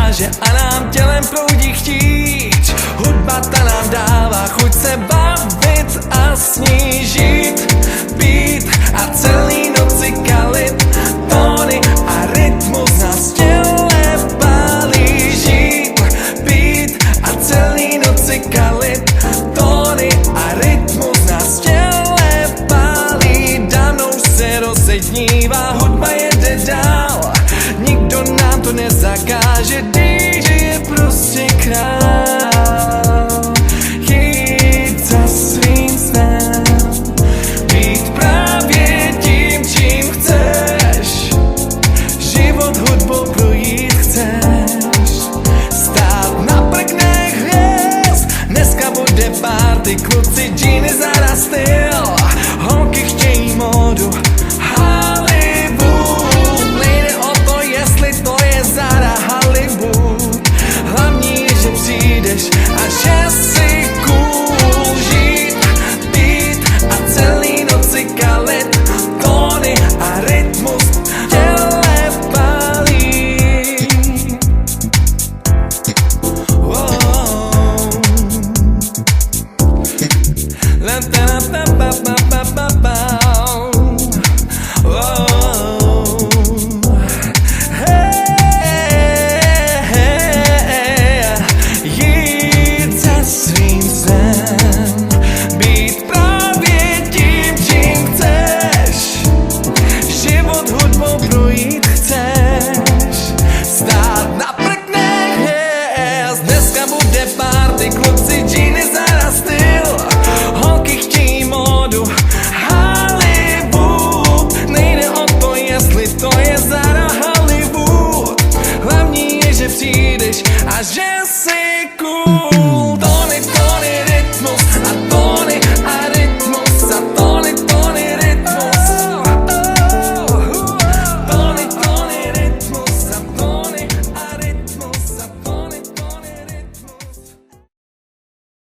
váže a nám tělem proudí chtíč. Hudba ta nám dává chuť se bavit a snížit, být a celý noci kalit. Tóny a rytmus nás v těle pálí. Žít, být a celý noci kalit. Tóny a rytmus nás v těle pálí. Dávno už se rozednívá, hudba jede dál. Nikdo nám to nezakáže, DJ je prostě král.